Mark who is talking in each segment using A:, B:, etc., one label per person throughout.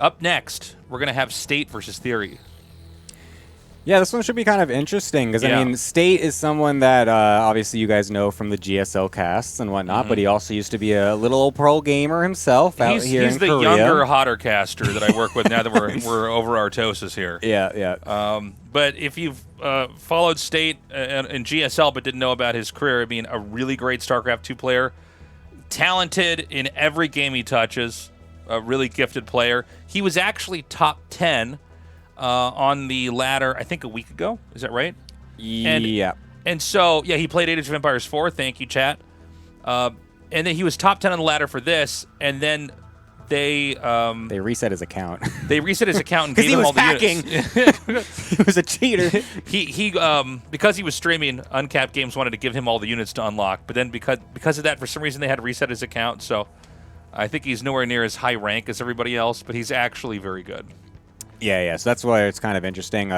A: Up next, we're going to have State versus Theory.
B: Yeah, this one should be kind of interesting because,
A: Yeah.
B: I mean, State is someone that obviously you guys know from the GSL casts and whatnot, but he also used to be a little old pro gamer himself out here
A: He's
B: in
A: the
B: Korea.
A: younger, hotter caster that I work with now that we're over Artosis here.
B: Yeah, yeah.
A: But if you've followed State in GSL but didn't know about his career, I mean, a really great StarCraft 2 player, talented in every game he touches, a really gifted player. He was actually top 10 on the ladder, I think, a week ago. Is that right?
B: Yeah.
A: And so, yeah, he played Age of Empires 4. Thank you, chat. And then he was top 10 on the ladder for this, and then they
B: reset his account.
A: They reset his account and gave him all the units.
B: He was a cheater.
A: He because he was streaming, Uncapped Games wanted to give him all the units to unlock, but then because of that, for some reason they had to reset his account. So I think he's nowhere near as high rank as everybody else, but he's actually very good.
B: Yeah. So that's why it's kind of interesting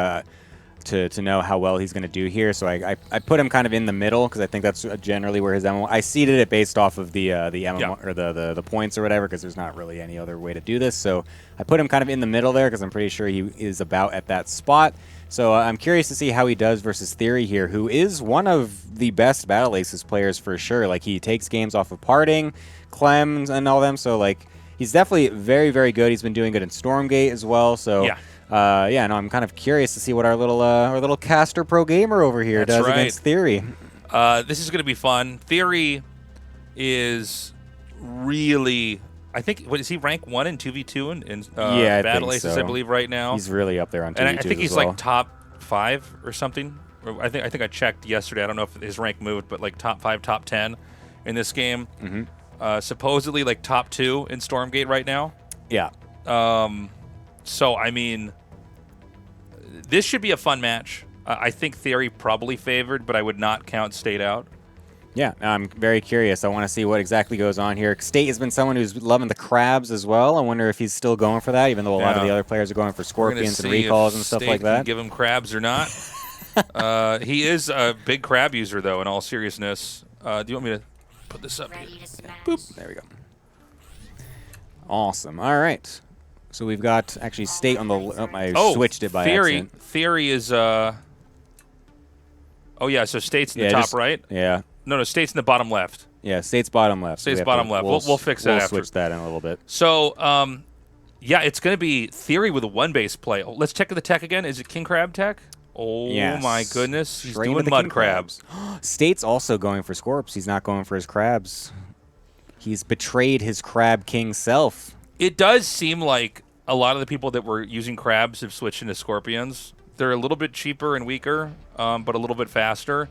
B: to know how well he's going to do here. So I put him kind of in the middle because I think that's generally where his MMO. I seeded it based off of the MMO or the points or whatever because there's not really any other way to do this. So I put him kind of in the middle there because I'm pretty sure he is about at that spot. So I'm curious to see how he does versus Theory here, who is one of the best Battle Aces players for sure. Like, he takes games off of Parting, Clems, and all them. So, like, he's definitely very, very good. He's been doing good in Stormgate as well. So, I'm kind of curious to see what our little caster pro gamer over here does against Theory.
A: This is going to be fun. Theory is really, I think, what is he, rank 1 in 2v2 in Battle Aces, I believe, right now?
B: He's really up there on 2v2
A: and I think he's
B: well.
A: like top 5 or something. I think I checked yesterday. I don't know if his rank moved, but like top 5, top 10 in this game. Supposedly like top 2 in Stormgate right now.
B: Yeah.
A: So, I mean, this should be a fun match. I think Theory probably favored, but I would not count State out.
B: Yeah, I'm very curious. I want to see what exactly goes on here. State has been someone who's loving the crabs as well. I wonder if he's still going for that, even though a lot of the other players are going for scorpions and recalls and stuff like that.
A: Can give him crabs or not. He is a big crab user, though, in all seriousness. Do you want me to put this up here?
B: Boop. There we go. Awesome. All right. So we've got actually State on the. I switched it by accident.
A: Theory is. Oh yeah, so State's in the top right.
B: Yeah.
A: No, State's in the bottom left.
B: Yeah, State's bottom left.
A: State's bottom left. We'll fix that after.
B: We'll switch that in a little bit.
A: So, yeah, it's going to be Theory with a one-base play. Oh, let's check the tech again. Is it King Crab tech? Oh,
B: yes.
A: My goodness. He's
B: Straight
A: doing mud crabs.
B: State's also going for Scorps. He's not going for his crabs. He's betrayed his Crab King self.
A: It does seem like a lot of the people that were using crabs have switched into Scorpions. They're a little bit cheaper and weaker, but a little bit faster.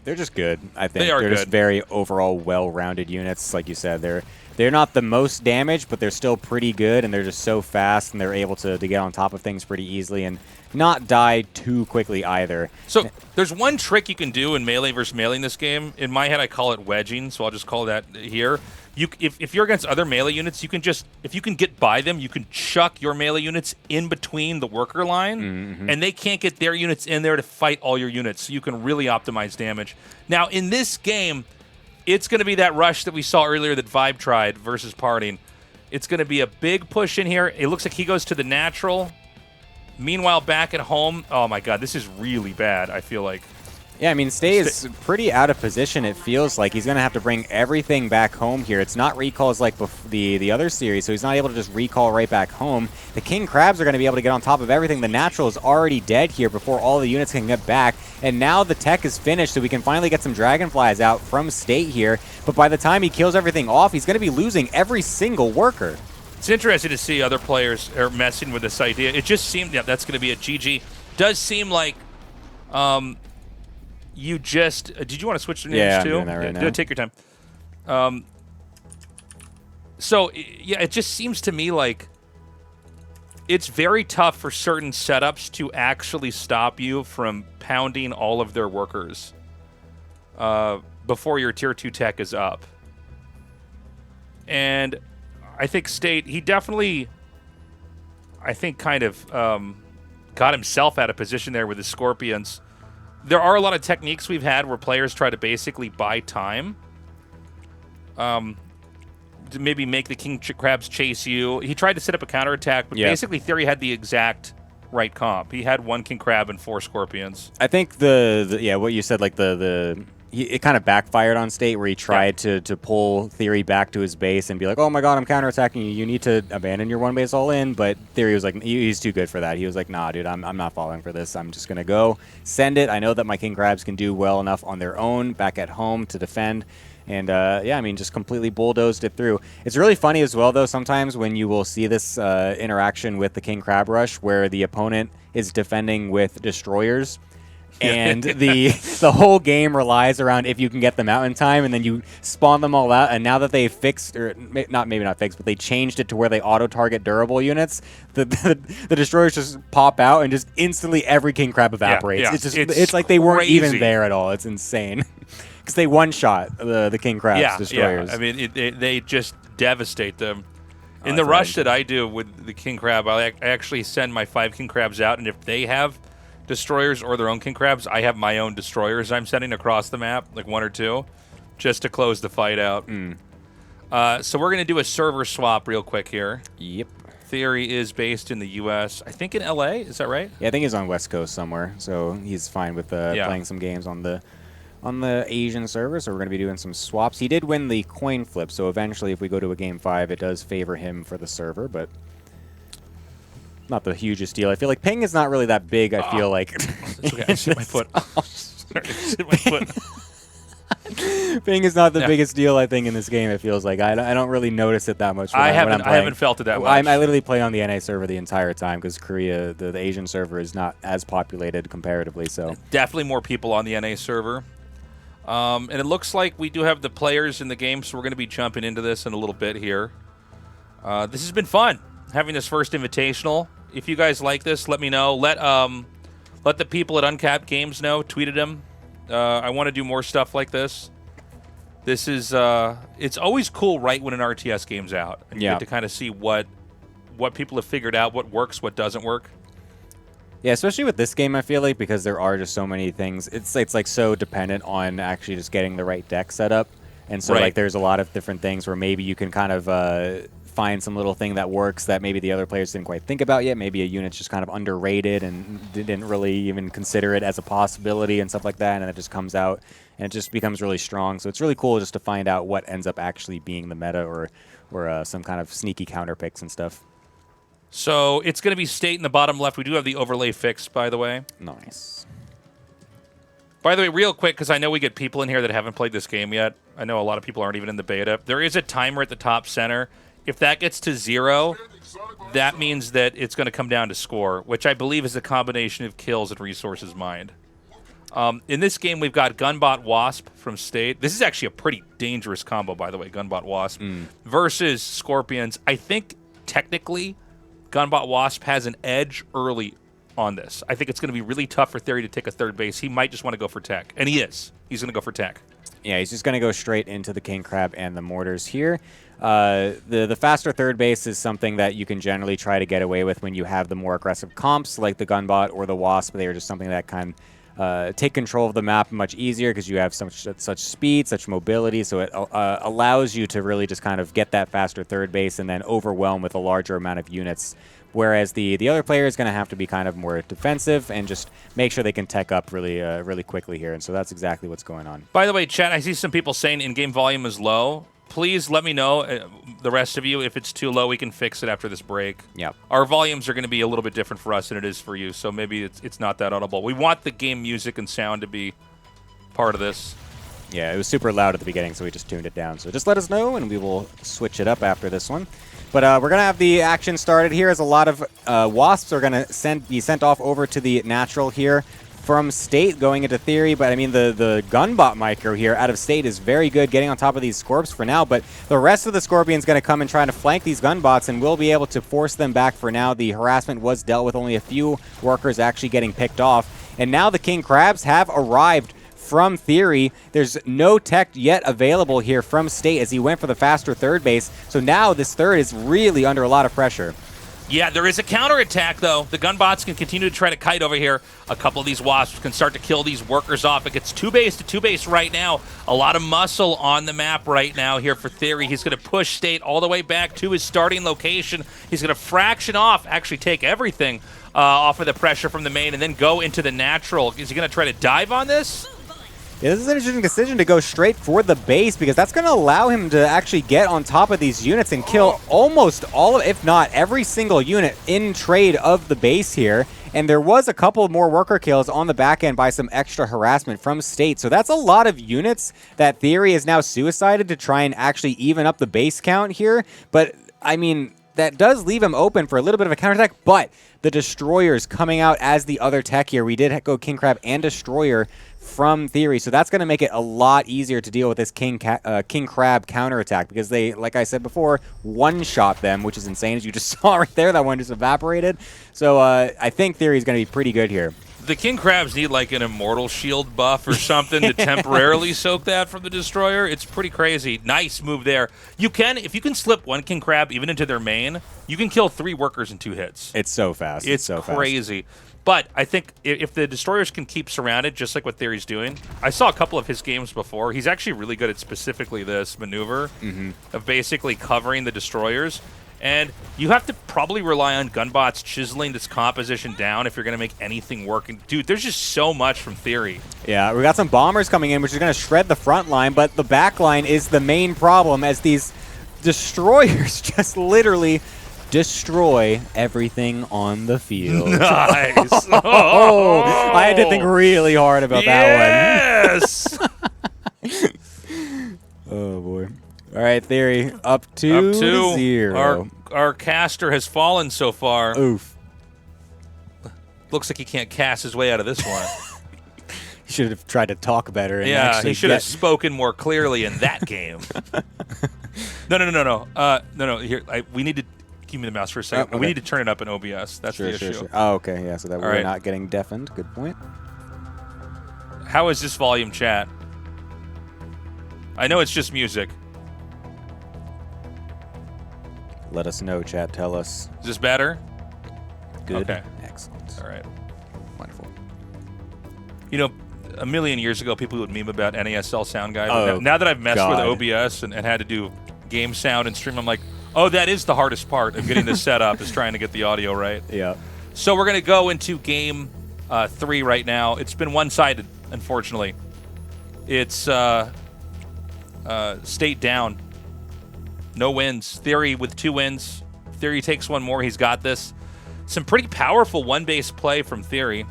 B: They're just good, I think.
A: They're
B: just very overall well-rounded units. Like you said, they're not the most damaged, but they're still pretty good, and they're just so fast, and they're able to get on top of things pretty easily and not die too quickly either.
A: So there's one trick you can do in melee versus melee in this game. In my head, I call it wedging, so I'll just call that here. If you're against other melee units, you can just, if you can get by them, you can chuck your melee units in between the worker line, and they can't get their units in there to fight all your units, so you can really optimize damage. Now, in this game, it's going to be that rush that we saw earlier that Vibe tried versus Parting. It's going to be a big push in here. It looks like he goes to the natural. Meanwhile, back at home, oh my god, this is really bad, I feel like.
B: Yeah, I mean, Stay is pretty out of position, it feels like. He's going to have to bring everything back home here. It's not recalls like the other series, so he's not able to just recall right back home. The King Crabs are going to be able to get on top of everything. The Natural is already dead here before all the units can get back, and now the tech is finished, so we can finally get some Dragonflies out from State here. But by the time he kills everything off, he's going to be losing every single worker.
A: It's interesting to see other players are messing with this idea. It just seemed, yeah, that's going to be a GG. Does seem like you just... did you want to switch the names too?
B: Yeah, I'm doing that right now.
A: Take your time. So, yeah, it just seems to me like it's very tough for certain setups to actually stop you from pounding all of their workers before your Tier 2 tech is up. And I think State, he definitely, I think, kind of got himself out of position there with his Scorpions. There are a lot of techniques we've had where players try to basically buy time. to maybe make the king crabs chase you. He tried to set up a counterattack, but basically Theory had the exact right comp. He had 1 king crab and 4 scorpions.
B: I think the what you said, like it kind of backfired on State, where he tried to pull Theory back to his base and be like, oh my god, I'm counterattacking you. You need to abandon your 1 base all in. But Theory was like, he's too good for that. He was like, nah, dude, I'm not falling for this. I'm just going to go send it. I know that my king crabs can do well enough on their own back at home to defend. And, yeah, I mean, just completely bulldozed it through. It's really funny as well, though, sometimes when you will see this interaction with the king crab rush where the opponent is defending with destroyers. And the whole game relies around if you can get them out in time, and then you spawn them all out. And now that they fixed, or maybe not fixed, but they changed it to where they auto-target durable units, the destroyers just pop out and just instantly every king crab evaporates.
A: Yeah.
B: It's like they weren't even there at all. It's insane. Because they one-shot the king crabs destroyers.
A: Yeah, I mean, they just devastate them. In the rush that I do with the king crab, I actually send my 5 king crabs out, and if they have destroyers or their own king crabs, I have my own destroyers I'm sending across the map, like 1 or 2, just to close the fight out. So we're going to do a server swap real quick here.
B: Yep.
A: Theory is based in the U.S. I think in L.A. Is that right?
B: Yeah, I think he's on West Coast somewhere, so he's fine with playing some games on the Asian server, so we're going to be doing some swaps. He did win the coin flip, so eventually if we go to a Game 5, it does favor him for the server, but not the hugest deal. I feel like ping is not really that big, I feel like.
A: It's okay. I hit my foot. Sorry, I hit my foot.
B: Ping is not the biggest deal, I think, in this game, it feels like. I don't really notice it that much when
A: I
B: I'm playing.
A: I haven't felt it that much.
B: I literally play on the NA server the entire time because Korea, the Asian server, is not as populated comparatively, so. Definitely
A: more people on the NA server. And it looks like we do have the players in the game, so we're going to be jumping into this in a little bit here. This has been fun, having this first invitational. If you guys like this, let me know. Let the people at Uncapped Games know. Tweeted them. I want to do more stuff like this. This is it's always cool right when an RTS game's out, and you get to kind of see what people have figured out, what works, what doesn't work.
B: Yeah, especially with this game, I feel like, because there are just so many things. It's like so dependent on actually just getting the right deck set up, and so like there's a lot of different things where maybe you can kind of find some little thing that works that maybe the other players didn't quite think about yet. Maybe a unit's just kind of underrated and didn't really even consider it as a possibility and stuff like that, and it just comes out and it just becomes really strong. So it's really cool just to find out what ends up actually being the meta or some kind of sneaky counter picks and stuff.
A: So it's going to be State in the bottom left. We do have the overlay fixed, by the way.
B: Nice.
A: By the way, real quick, because I know we get people in here that haven't played this game yet. I know a lot of people aren't even in the beta. There is a timer at the top center. If that gets to 0, that means that it's going to come down to score, which I believe is a combination of kills and resources mined. In this game, we've got Gunbot Wasp from State. This is actually a pretty dangerous combo, by the way, Gunbot Wasp, versus Scorpions. I think, technically, Gunbot Wasp has an edge early on this. I think it's going to be really tough for Theory to take a third base. He might just want to go for tech, and he is. He's going to go for tech.
B: Yeah, he's just going to go straight into the King Crab and the Mortars here. The faster third base is something that you can generally try to get away with when you have the more aggressive comps like the Gunbot or the Wasp. They are just something that can take control of the map much easier because you have such speed, such mobility, so it allows you to really just kind of get that faster third base and then overwhelm with a larger amount of units. Whereas the other player is going to have to be kind of more defensive and just make sure they can tech up really quickly here. And so that's exactly what's going on.
A: By the way, chat, I see some people saying in-game volume is low. Please let me know, the rest of you, if it's too low, we can fix it after this break.
B: Yep.
A: Our volumes are going to be a little bit different for us than it is for you, so maybe it's not that audible. We want the game music and sound to be part of this.
B: Yeah, it was super loud at the beginning, so we just tuned it down. So just let us know, and we will switch it up after this one. But we're going to have the action started here as a lot of Wasps are going to be sent off over to the natural here from State going into Theory. But, I mean, the Gunbot micro here out of State is very good getting on top of these Scorps for now. But the rest of the Scorpion's going to come and try to flank these Gunbots, and we'll be able to force them back for now. The harassment was dealt with, only a few workers actually getting picked off. And now the King Crabs have arrived from Theory. There's no tech yet available here from State as he went for the faster third base. So now this third is really under a lot of pressure.
A: Yeah, there is a counterattack, though. The gunbots can continue to try to kite over here. A couple of these wasps can start to kill these workers off. It gets 2-base to 2-base right now. A lot of muscle on the map right now here for Theory. He's going to push State all the way back to his starting location. He's going to fraction off, actually take everything off of the pressure from the main, and then go into the natural. Is he going to try to dive on this?
B: Yeah, this is an interesting decision to go straight for the base because that's going to allow him to actually get on top of these units and kill almost all, if not every single unit in trade of the base here. And there was a couple more worker kills on the back end by some extra harassment from State. So that's a lot of units that Theory is now suicided to try and actually even up the base count here. But, I mean, that does leave him open for a little bit of a counterattack, but the Destroyers coming out as the other tech here. We did go King Crab and Destroyer from Theory, so that's going to make it a lot easier to deal with this King Crab counterattack because they, like I said before, one-shot them, which is insane. As you just saw right there, that one just evaporated. So I think Theory is going to be pretty good here.
A: The King Crabs need like an Immortal Shield buff or something to temporarily soak that from the Destroyer. It's pretty crazy. Nice move there. You can, if you can slip one King Crab even into their main, you can kill 3 workers in 2 hits.
B: It's so fast.
A: It's
B: so
A: crazy. But I think if the Destroyers can keep surrounded, just like what Theory's doing, I saw a couple of his games before. He's actually really good at specifically this maneuver of basically covering the Destroyers. And you have to probably rely on gunbots chiseling this composition down if you're going to make anything work. And dude, there's just so much from Theory.
B: Yeah, we got some bombers coming in, which is going to shred the front line, but the back line is the main problem as these Destroyers just literally destroy everything on the field.
A: Nice.
B: Oh, I had to think really hard about that
A: one.
B: Oh, boy. All right, Theory, up 2-0.
A: Our caster has fallen so far.
B: Oof.
A: Looks like he can't cast his way out of this one.
B: He should have tried to talk better. And
A: yeah, he should have spoken more clearly in that game. No. Here, we need to give me the mouse for a second.
B: Oh, okay.
A: We need to turn it up in OBS. That's the issue.
B: Sure. Oh, okay. Yeah, so that we're
A: right.
B: not getting deafened. Good point.
A: How is this volume, chat? I know it's just music.
B: Let us know, chat. Tell us.
A: Is this better?
B: Good.
A: Okay.
B: Excellent.
A: All right.
B: Wonderful.
A: You know, a million years ago, people would meme about NASL sound guy.
B: Oh,
A: now that I've messed
B: God.
A: with OBS and had to do game sound and stream, I'm like, oh, that is the hardest part of getting this set up is trying to get the audio right.
B: Yeah.
A: So we're going to go into game 3 right now. It's been one-sided, unfortunately. It's State down. No wins. Theory with 2 wins. Theory takes one more. He's got this. Some pretty powerful one-base play from Theory.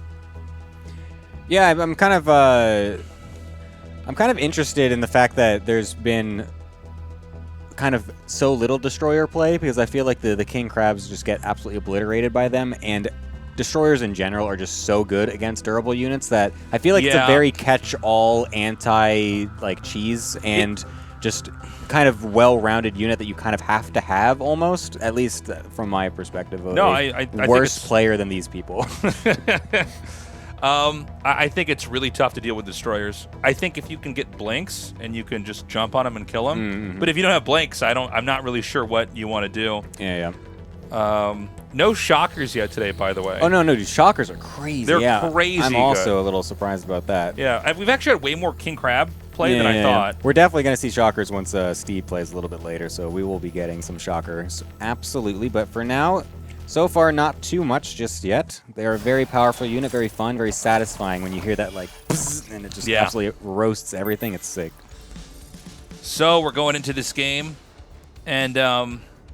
B: Yeah, I'm kind of interested in the fact that there's been kind of so little Destroyer play because I feel like the King Crabs just get absolutely obliterated by them, and Destroyers in general are just so good against durable units that I feel like it's a very catch-all anti-cheese and just kind of well-rounded unit that you kind of have to have almost, at least from my perspective.
A: No, I
B: worse player than these people.
A: I think it's really tough to deal with Destroyers. I think if you can get blinks and you can just jump on them and kill them, but if you don't have blinks, I'm not really sure what you want to do.
B: Yeah.
A: No shockers yet today, by the way.
B: Oh no, dude, shockers are crazy.
A: They're crazy.
B: I'm also a little surprised about that.
A: Yeah, we've actually had way more King Crab play than I thought.
B: We're definitely going to see shockers once Steve plays a little bit later, so we will be getting some shockers, absolutely. But for now, so far, not too much just yet. They're a very powerful unit, very fun, very satisfying when you hear that like, bzz, and it just absolutely roasts everything. It's sick.
A: So we're going into this game, and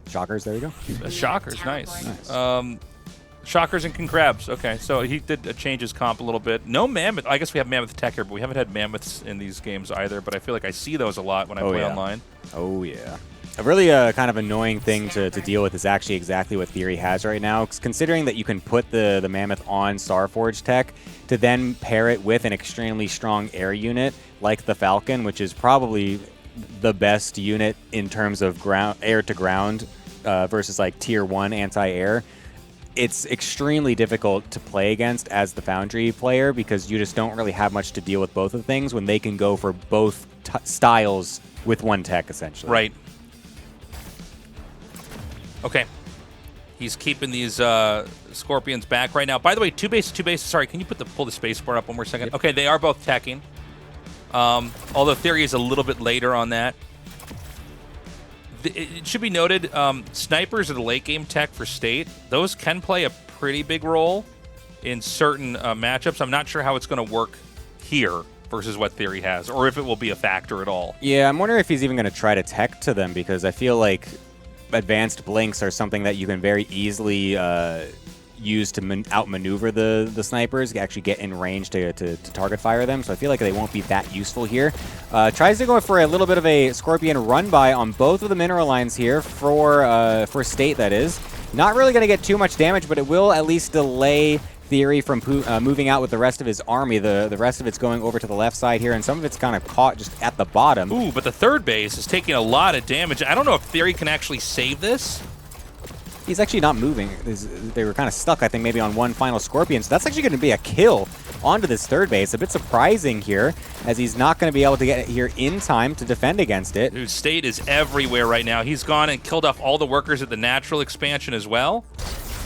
B: shockers. There you go.
A: Shockers, nice. Shockers and King Crabs. Okay, so he did change his comp a little bit. No Mammoth. I guess we have Mammoth Tech here, but we haven't had Mammoths in these games either. But I feel like I see those a lot when I play online.
B: Oh, yeah. A really kind of annoying thing to deal with is actually exactly what Theory has right now. Considering that you can put the Mammoth on Starforge Tech to then pair it with an extremely strong air unit like the Falcon, which is probably the best unit in terms of air-to-ground versus like Tier 1 anti-air. It's extremely difficult to play against as the Foundry player because you just don't really have much to deal with both of the things when they can go for both styles with one tech, essentially.
A: Right. Okay. He's keeping these Scorpions back right now. By the way, two bases. Sorry, can you pull the space bar up one more second?
B: Yep.
A: Okay, they are both teching. Although Theory is a little bit later on that. It should be noted, snipers are the late game tech for State. Those can play a pretty big role in certain matchups. I'm not sure how it's going to work here versus what Theory has, or if it will be a factor at all.
B: Yeah, I'm wondering if he's even going to try to tech to them, because I feel like advanced blinks are something that you can very easily use to outmaneuver the snipers, actually get in range to target fire them. So I feel like they won't be that useful here. Tries to go for a little bit of a Scorpion run by on both of the mineral lines here for State, that is. Not really going to get too much damage, but it will at least delay Theory from moving out with the rest of his army. The rest of it's going over to the left side here, and some of it's kind of caught just at the bottom.
A: Ooh, but the third base is taking a lot of damage. I don't know if Theory can actually save this.
B: He's actually not moving. They were kind of stuck, I think, maybe on one final Scorpion. So that's actually going to be a kill onto this third base. A bit surprising here, as he's not going to be able to get here in time to defend against it.
A: Dude, State is everywhere right now. He's gone and killed off all the workers at the natural expansion as well.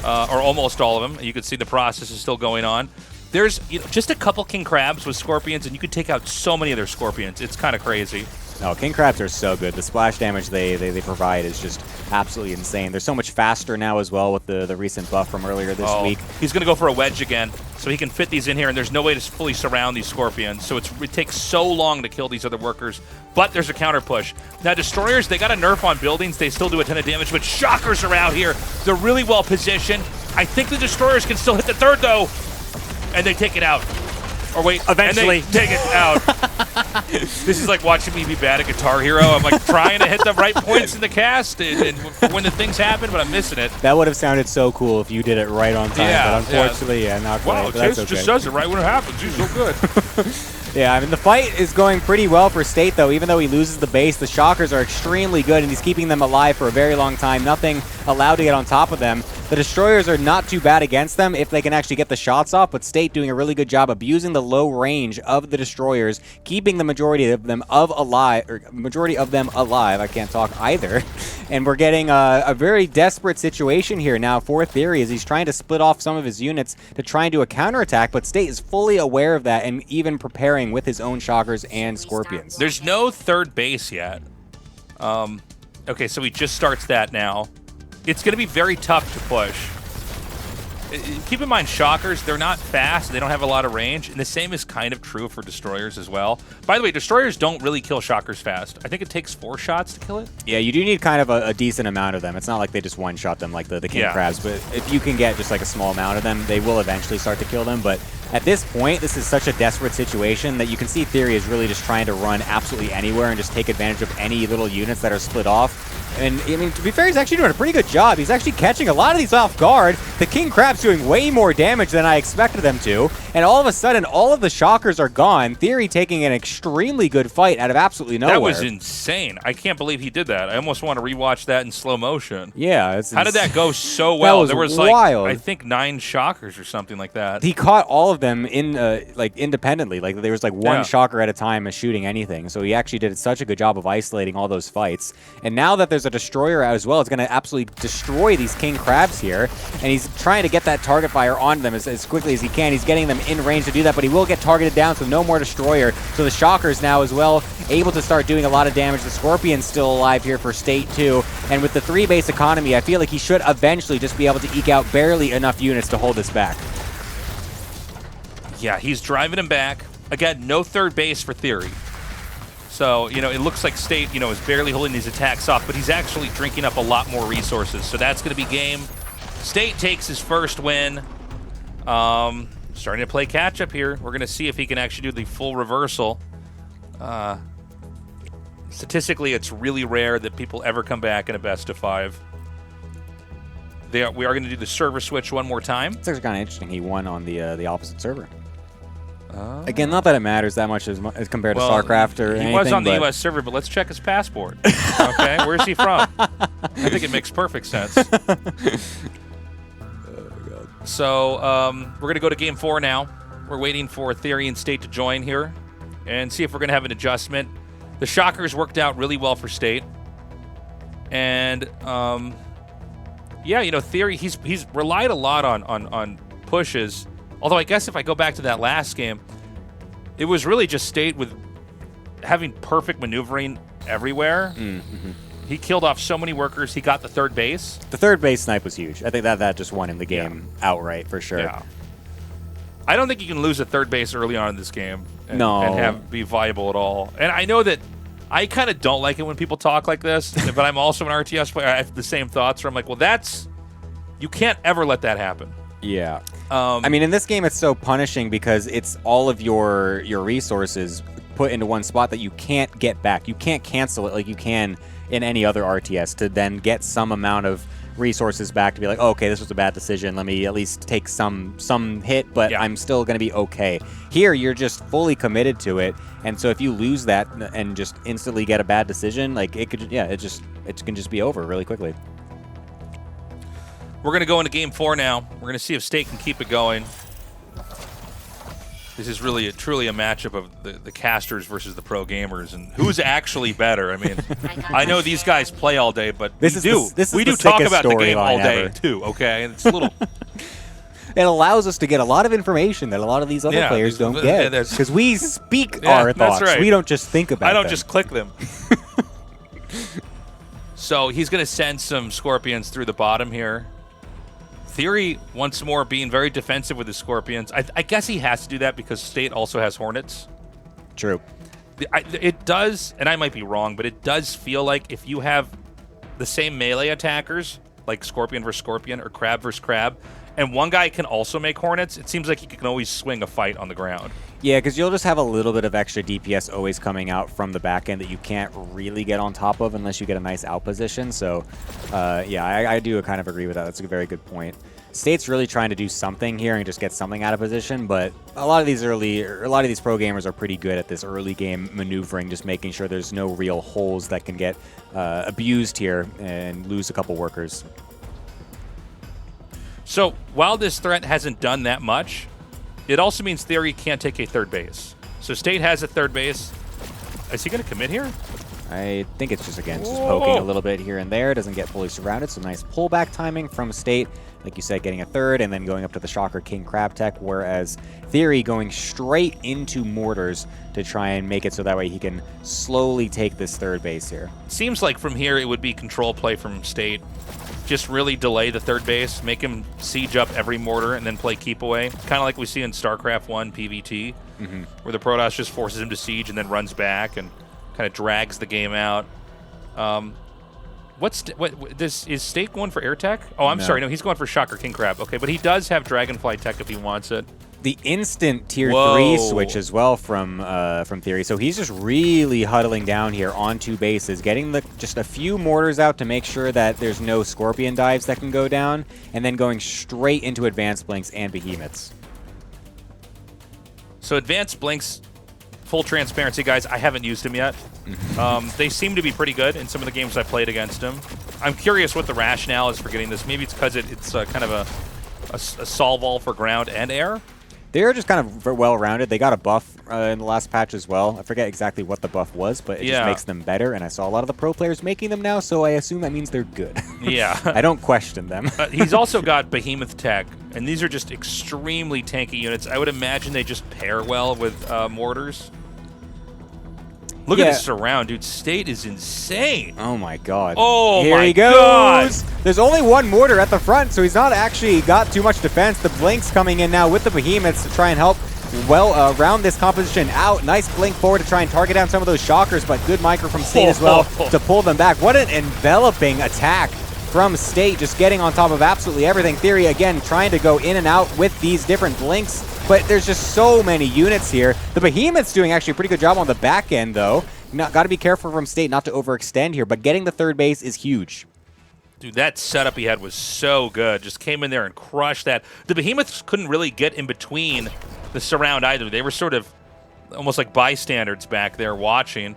A: Or almost all of them. You can see the process is still going on. There's just a couple King Crabs with Scorpions, and you could take out so many of their Scorpions. It's kind of crazy.
B: No, King Crabs are so good. The splash damage they provide is just absolutely insane. They're so much faster now as well with the recent buff from earlier this week.
A: He's going to go for a wedge again, so he can fit these in here, and there's no way to fully surround these Scorpions. So it takes so long to kill these other workers, but there's a counter push. Now, Destroyers, they got a nerf on buildings. They still do a ton of damage, but Shockers are out here. They're really well positioned. I think the Destroyers can still hit the third, though, and they take it out. Or wait,
B: eventually
A: and they take it out. This is like watching me be bad at Guitar Hero. I'm like trying to hit the right points in the cast and when the things happen, but I'm missing it.
B: That would have sounded so cool if you did it right on time,
A: yeah,
B: but unfortunately, not quite.
A: Wow,
B: Chase
A: just does it right when it happens. He's so good.
B: Yeah, I mean, the fight is going pretty well for State, though. Even though he loses the base, the Shockers are extremely good, and he's keeping them alive for a very long time. Nothing allowed to get on top of them. The Destroyers are not too bad against them if they can actually get the shots off, but State doing a really good job abusing the low range of the Destroyers, keeping the majority of them alive. I can't talk either. And we're getting a very desperate situation here now for Theory, as he's trying to split off some of his units to try and do a counterattack, but State is fully aware of that and even preparing with his own Shockers and Scorpions.
A: There's no third base yet. Okay, so he just starts that now. It's going to be very tough to push. Keep in mind, Shockers, they're not fast. They don't have a lot of range. And the same is kind of true for Destroyers as well. By the way, Destroyers don't really kill Shockers fast. I think it takes 4 shots to kill it.
B: Yeah, you do need kind of a decent amount of them. It's not like they just one-shot them like the King Crabs. But if you can get just like a small amount of them, they will eventually start to kill them. But at this point, this is such a desperate situation that you can see Theory is really just trying to run absolutely anywhere and just take advantage of any little units that are split off. And, I mean, to be fair, he's actually doing a pretty good job. He's actually catching a lot of these off guard. The King Crab's doing way more damage than I expected them to. And all of a sudden, all of the Shockers are gone. Theory taking an extremely good fight out of absolutely nowhere.
A: That was insane. I can't believe he did that. I almost want to rewatch that in slow motion.
B: Yeah.
A: How did that go so well?
B: There was wild.
A: I think 9 Shockers or something like that.
B: He caught all of them in independently. Like there was like one Shocker at a time shooting anything. So he actually did such a good job of isolating all those fights. And now that there's a Destroyer out as well, it's going to absolutely destroy these King Crabs here. And he's trying to get that target fire on them as quickly as he can. He's getting them in range to do that, but he will get targeted down, so no more Destroyer. So the Shockers now as well able to start doing a lot of damage. The Scorpion's still alive here for State too. And with the 3-base economy, I feel like he should eventually just be able to eke out barely enough units to hold this back.
A: Yeah, he's driving him back. Again, no third base for Theory. So, it looks like State, is barely holding these attacks off, but he's actually drinking up a lot more resources. So that's going to be game. State takes his first win. Starting to play catch-up here. We're going to see if he can actually do the full reversal. Statistically, it's really rare that people ever come back in a best-of-5. We are going to do the server switch one more time.
B: It's actually kind of interesting. He won on the opposite server. Again, not that it matters that much as compared to StarCraft or anything.
A: He was on the U.S. server, but let's check his passport. Okay, where's he from? I think it makes perfect sense. So we're going to go to Game 4 now. We're waiting for Theory and State to join here and see if we're going to have an adjustment. The Shockers worked out really well for State. And Yeah, you know, Theory, he's relied a lot on pushes. Although I guess if I go back to that last game, it was really just State with having perfect maneuvering everywhere.
B: Mm-hmm.
A: He killed off so many workers. He got the third base.
B: The third base snipe was huge. I think that just won him the game outright for sure.
A: Yeah. I don't think you can lose a third base early on in this game and have be viable at all. And I know that I kind of don't like it when people talk like this, but I'm also an RTS player. I have the same thoughts where I'm like, well, you can't ever let that happen.
B: Yeah. I mean, in this game, it's so punishing because it's all of your resources put into one spot that you can't get back. You can't cancel it like you can in any other RTS to then get some amount of resources back to be like, oh, okay, this was a bad decision. Let me at least take some hit, but I'm still going to be okay. Here, you're just fully committed to it, and so if you lose that and just instantly get a bad decision, like it could, it can just be over really quickly.
A: We're going to go into Game 4 now. We're going to see if State can keep it going. This is really truly a matchup of the casters versus the pro gamers, and who's actually better. I mean, I know these guys play all day, but we do talk about the game all day too. Okay, and it's a little.
B: It allows us to get a lot of information that a lot of these other players don't get because we speak our thoughts. Right. We don't just think about them.
A: I don't just click them. So he's going to send some Scorpions through the bottom here. Theory, once more, being very defensive with his Scorpions. I guess he has to do that because State also has Hornets.
B: True.
A: It does, and I might be wrong, but it does feel like if you have the same melee attackers, like Scorpion versus Scorpion or Crab versus Crab, and one guy can also make Hornets, it seems like he can always swing a fight on the ground.
B: Yeah, because you'll just have a little bit of extra DPS always coming out from the back end that you can't really get on top of unless you get a nice out position. So, yeah, I do kind of agree with that. That's a very good point. State's really trying to do something here and just get something out of position, but a lot of these pro gamers are pretty good at this early game maneuvering, just making sure there's no real holes that can get abused here and lose a couple workers.
A: So while this threat hasn't done that much, it also means Theory can't take a third base. So State has a third base. Is he going to commit here?
B: I think it's just, again, just poking a little bit here and there. Doesn't get fully surrounded, so nice pullback timing from State. Like you said, getting a third and then going up to the Shocker King Crab Tech, whereas Theory going straight into Mortars to try and make it so that way he can slowly take this third base here.
A: Seems like from here it would be control play from State. Just really delay the third base, make him siege up every mortar, and then play keep away. Kind of like we see in StarCraft 1 PvT, where the Protoss just forces him to siege and then runs back and kind of drags the game out. Is State going for air tech? Oh, I'm sorry. No, he's going for Shocker King Crab. Okay, but he does have Dragonfly tech if he wants it.
B: The instant tier 3 switch as well from Theory. So he's just really huddling down here on two bases, getting just a few mortars out to make sure that there's no Scorpion dives that can go down, and then going straight into Advanced Blinks and Behemoths.
A: So Advanced Blinks, full transparency, guys, I haven't used him yet. They seem to be pretty good in some of the games I played against him. I'm curious what the rationale is for getting this. Maybe it's because it's kind of a solve all for ground and air.
B: They're just kind of well-rounded. They got a buff in the last patch as well. I forget exactly what the buff was, but it just makes them better, and I saw a lot of the pro players making them now, so I assume that means they're good.
A: Yeah.
B: I don't question them.
A: He's also got Behemoth tech, and these are just extremely tanky units. I would imagine they just pair well with mortars. Look at this surround, dude. State is insane.
B: Oh, my God.
A: Oh,
B: Here he goes. There's only one mortar at the front, so he's not actually got too much defense. The Blinks coming in now with the Behemoths to try and help round this composition out. Nice blink forward to try and target down some of those Shockers, but good micro from State as well to pull them back. What an enveloping attack from State, just getting on top of absolutely everything. Theory, again, trying to go in and out with these different Blinks, but there's just so many units here. The Behemoth's doing actually a pretty good job on the back end, though. Got to be careful from State not to overextend here, but getting the third base is huge.
A: Dude, that setup he had was so good. Just came in there and crushed that. The Behemoths couldn't really get in between the surround either. They were sort of almost like bystanders back there watching.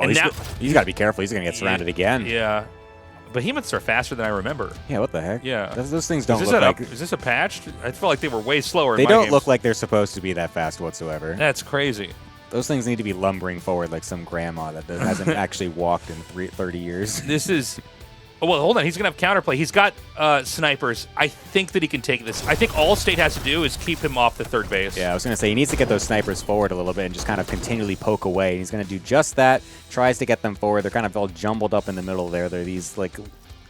B: And he's got to be careful. He's going to get surrounded again.
A: Yeah. Behemoths are faster than I remember.
B: Yeah, what the heck?
A: Yeah.
B: Those things don't look like...
A: Is this a patch? I felt like they were way slower
B: They
A: in my
B: don't
A: games.
B: look like they're supposed to be that fast whatsoever.
A: That's crazy.
B: Those things need to be lumbering forward like some grandma that hasn't actually walked in 30 years.
A: This is Oh, well, hold on. He's going to have counterplay. He's got snipers. I think that he can take this. I think all State has to do is keep him off the third base.
B: Yeah, I was going to say, he needs to get those snipers forward a little bit and just kind of continually poke away. He's going to do just that, tries to get them forward. They're kind of all jumbled up in the middle there. They're these, like,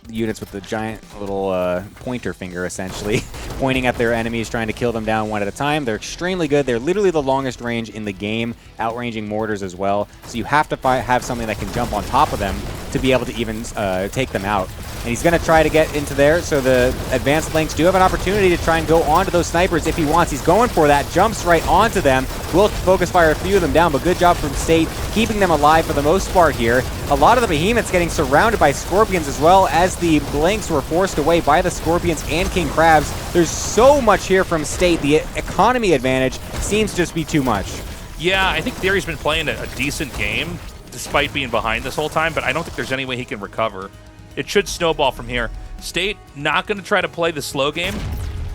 B: units with the giant little pointer finger, essentially, pointing at their enemies, trying to kill them down one at a time. They're extremely good. They're literally the longest range in the game, outranging mortars as well. So you have to have something that can jump on top of them to be able to even take them out. And he's going to try to get into there, so the advanced links do have an opportunity to try and go onto those snipers if he wants. He's going for that, jumps right onto them, will focus fire a few of them down, but good job from State keeping them alive for the most part here. A lot of the behemoths getting surrounded by scorpions as well as the blinks were forced away by the scorpions and king crabs. There's so much here from State. The economy advantage seems to just be too much.
A: Yeah, I think Theory's been playing a decent game despite being behind this whole time, but I don't think there's any way he can recover. It should snowball from here. State not going to try to play the slow game.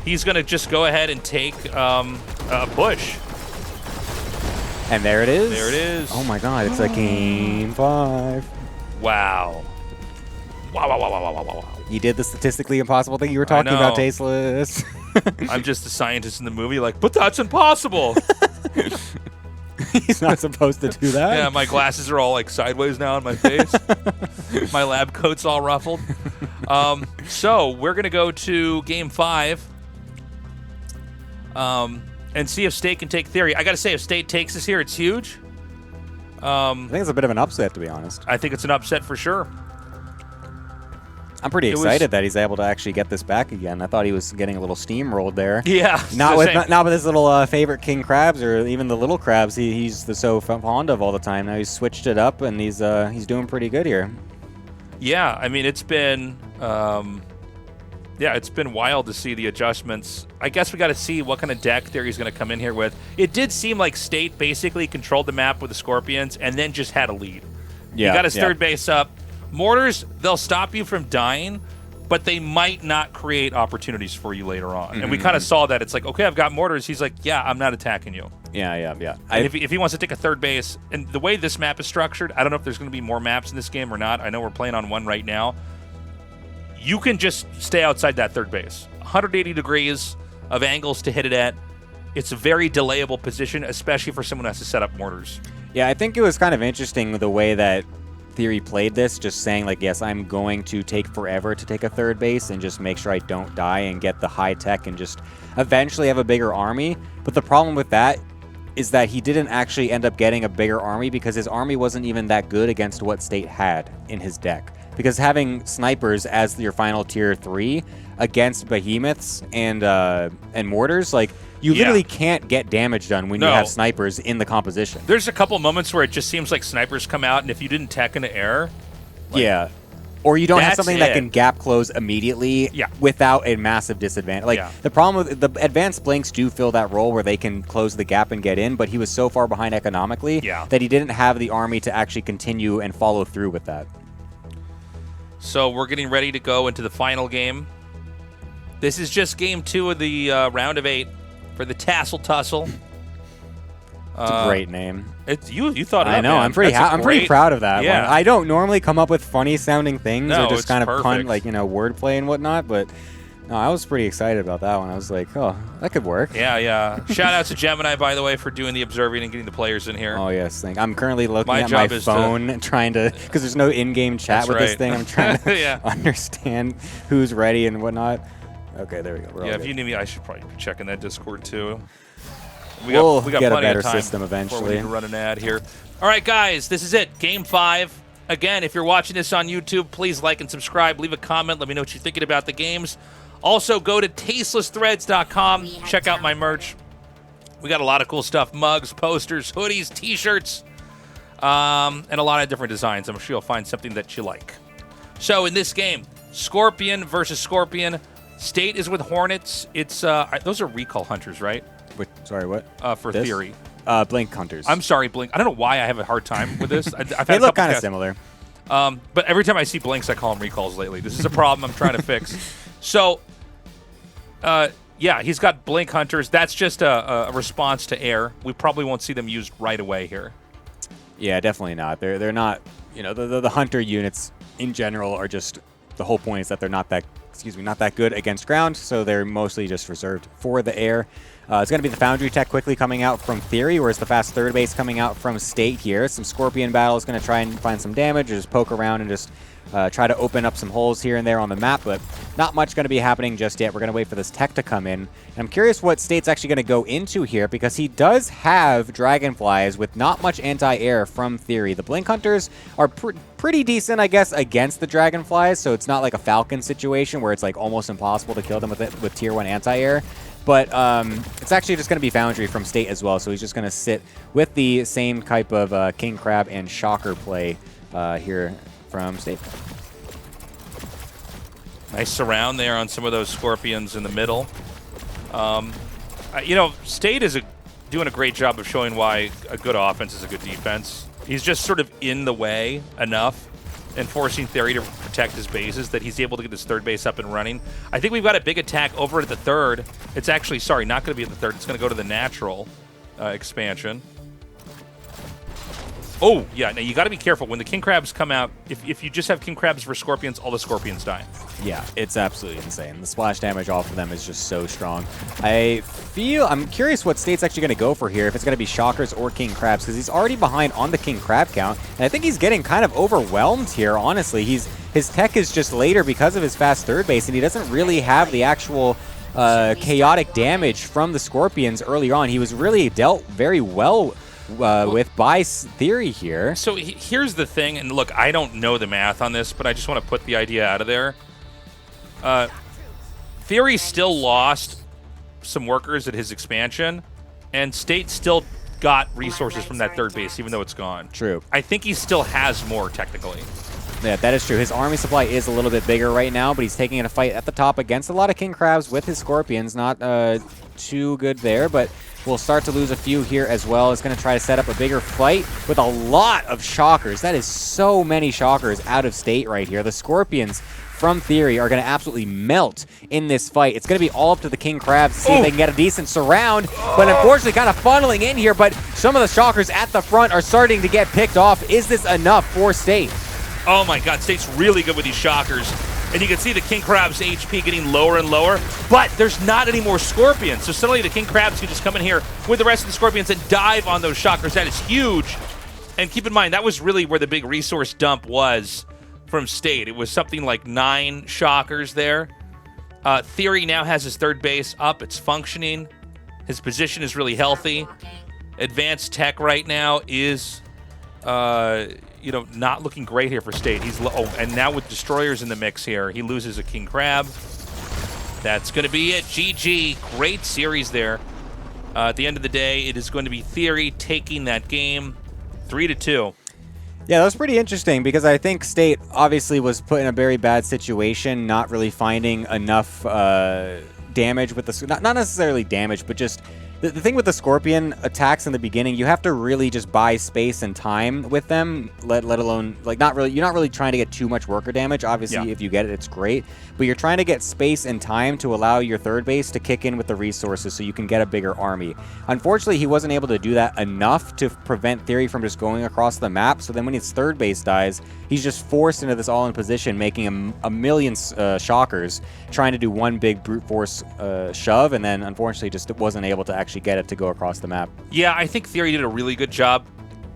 A: He's going to just go ahead and take a push.
B: And there it is.
A: There it is.
B: Oh my god, it's a game 5.
A: Wow. Wow, wow, wow, wow, wow, wow, wow.
B: You did the statistically impossible thing you were talking about, Tasteless.
A: I'm just a scientist in the movie, like, but that's impossible.
B: He's not supposed to do that.
A: Yeah, my glasses are all like sideways now on my face. My lab coat's all ruffled. So we're going to go to game 5 and see if State can take Theory. I got to say, if State takes this here, it's huge.
B: I think it's a bit of an upset, to be honest.
A: I think it's an upset for sure.
B: I'm pretty excited that he's able to actually get this back again. I thought he was getting a little steamrolled there.
A: Yeah.
B: Not with his little favorite king crabs or even the little crabs he's so fond of all the time. Now he's switched it up and he's doing pretty good here.
A: Yeah, I mean it's been it's been wild to see the adjustments. I guess we got to see what kind of deck Theory's going to come in here with. It did seem like State basically controlled the map with the Scorpions and then just had a lead.
B: Yeah,
A: he got his third base up. Mortars, they'll stop you from dying, but they might not create opportunities for you later on. And we kind of saw that. It's like, okay, I've got mortars. He's like, yeah, I'm not attacking you.
B: Yeah.
A: And if he wants to take a third base, and the way this map is structured, I don't know if there's going to be more maps in this game or not. I know we're playing on one right now. You can just stay outside that third base. 180 degrees of angles to hit it at. It's a very delayable position, especially for someone who has to set up mortars.
B: Yeah, I think it was kind of interesting the way that Theory played this, just saying like, yes, I'm going to take forever to take a third base and just make sure I don't die and get the high tech and just eventually have a bigger army. But the problem with that is that he didn't actually end up getting a bigger army because his army wasn't even that good against what State had in his deck. Because having snipers as your final tier 3 against behemoths and mortars, like, you literally can't get damage done when you have snipers in the composition.
A: There's a couple moments where it just seems like snipers come out, and if you didn't tech into air...
B: Like, or you don't have something that can gap close immediately without a massive disadvantage. Like, the problem with the advanced blinks do fill that role where they can close the gap and get in, but he was so far behind economically that he didn't have the army to actually continue and follow through with that.
A: So we're getting ready to go into the final game. This is just game 2 of the round of 8 for the Tassel Tussle.
B: It's a great name.
A: It's you thought it
B: I
A: up,
B: know.
A: man.
B: I'm pretty proud of that
A: one.
B: I don't normally come up with funny sounding things or just kind of
A: perfect.
B: pun, like, wordplay and whatnot, but no, I was pretty excited about that one. I was like, oh, that could work.
A: Yeah. Shout out to Gemini, by the way, for doing the observing and getting the players in here.
B: Oh, yes. I'm currently looking at my phone trying to, because there's no in-game chat with this thing. I'm trying to understand who's ready and whatnot. Okay, there we go.
A: If you need me, I should probably be checking that Discord too.
B: We'll
A: we got
B: get a
A: plenty
B: better
A: of time
B: system eventually.
A: We need to run an ad here. All right, guys, this is it. Game 5. Again, if you're watching this on YouTube, please like and subscribe. Leave a comment. Let me know what you're thinking about the games. Also, go to tastelessthreads.com. Check out my merch. We got a lot of cool stuff. Mugs, posters, hoodies, T-shirts, and a lot of different designs. I'm sure you'll find something that you like. So, in this game, Scorpion versus Scorpion. State is with Hornets. It's those are recall hunters, right?
B: Sorry, what?
A: For Theory.
B: Blink hunters.
A: I'm sorry, Blink. I don't know why I have a hard time with this.
B: They look kind of similar.
A: But every time I see blinks, I call them recalls lately. This is a problem I'm trying to fix. So, he's got blink hunters. That's just a response to air. We probably won't see them used right away here. Yeah,
B: definitely not. They're not. The hunter units in general are just the whole point is that they're not that good against ground, so they're mostly just reserved for the air. It's going to be the Foundry tech quickly coming out from Theory, whereas the fast third base coming out from State here. Some Scorpion battle is going to try and find some damage, or just poke around and just try to open up some holes here and there on the map, but not much going to be happening just yet. We're going to wait for this tech to come in. And I'm curious what State's actually going to go into here, because he does have Dragonflies with not much anti-air from Theory. The Blink Hunters are pretty decent, I guess, against the Dragonflies, so it's not like a Falcon situation where it's like almost impossible to kill them with tier 1 anti-air. But it's actually just going to be Foundry from State as well, so he's just going to sit with the same type of King Crab and Shocker play here from State.
A: Nice surround there on some of those Scorpions in the middle. You know, State is doing a great job of showing why a good offense is a good defense. He's just sort of in the way enough and forcing Theory to protect his bases that he's able to get his third base up and running. I think we've got a big attack over at the third. It's actually, sorry, not going to be at the third. It's going to go to the natural expansion. Oh, yeah, now you got to be careful. When the King Crabs come out, if you just have King Crabs for Scorpions, all the Scorpions die.
B: Yeah, it's absolutely insane. The splash damage off of them is just so strong. I'm curious what State's actually going to go for here, if it's going to be Shockers or King Crabs, because he's already behind on the King Crab count, and I think he's getting kind of overwhelmed here, honestly. His tech is just later because of his fast third base, and he doesn't really have the actual chaotic damage from the Scorpions early on. He was really dealt very well with by Theory here.
A: So here's the thing, and look, I don't know the math on this, but I just want to put the idea out of there. Theory still lost some workers at his expansion, and State still got resources from that third base, even though it's gone.
B: True.
A: I think he still has more, technically.
B: Yeah, that is true. His army supply is a little bit bigger right now, but he's taking in a fight at the top against a lot of King Crabs with his Scorpions. Not too good there, but we'll start to lose a few here as well. It's going to try to set up a bigger fight with a lot of Shockers. That is so many Shockers out of State right here. The Scorpions from Theory are going to absolutely melt in this fight. It's going to be all up to the King Crabs to see if they can get a decent surround, but unfortunately kind of funneling in here, but some of the Shockers at the front are starting to get picked off. Is this enough for State?
A: Oh my god, State's really good with these Shockers. And you can see the King Crab's HP getting lower and lower, but there's not any more Scorpions. So suddenly the King Crabs can just come in here with the rest of the Scorpions and dive on those Shockers. That is huge. And keep in mind, that was really where the big resource dump was from State. It was something like 9 Shockers there. Theory now has his third base up. It's functioning. His position is really healthy. Advanced tech right now is, you know, not looking great here for State. He's and now with Destroyers in the mix here, he loses a King Crab. That's going to be it. GG. Great series there. At the end of the day, it is going to be Theory taking that game 3-2.
B: Yeah, that was pretty interesting because I think State obviously was put in a very bad situation, not really finding enough damage with the... Not necessarily damage, but just... The thing with the Scorpion attacks in the beginning, you have to really just buy space and time with them, let alone, like, you're not really trying to get too much worker damage. Obviously, if you get it, it's great. But you're trying to get space and time to allow your third base to kick in with the resources so you can get a bigger army. Unfortunately, he wasn't able to do that enough to prevent Theory from just going across the map. So then when his third base dies, he's just forced into this all-in position, making a million Shockers, trying to do one big brute force shove, and then unfortunately just wasn't able to actually get it to go across the map.
A: Yeah, I think Theory did a really good job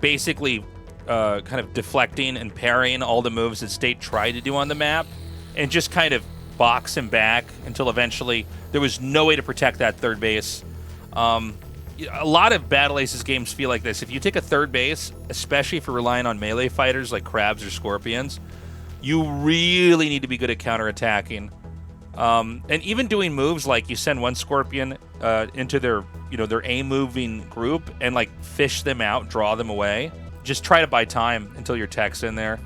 A: basically kind of deflecting and parrying all the moves that State tried to do on the map and just kind of box him back until eventually there was no way to protect that third base. A lot of Battle Aces games feel like this. If you take a third base, especially if you're relying on melee fighters like Crabs or Scorpions, you really need to be good at counterattacking. And even doing moves like you send one Scorpion into their A-moving group and like fish them out, draw them away. Just try to buy time until your tech's in there.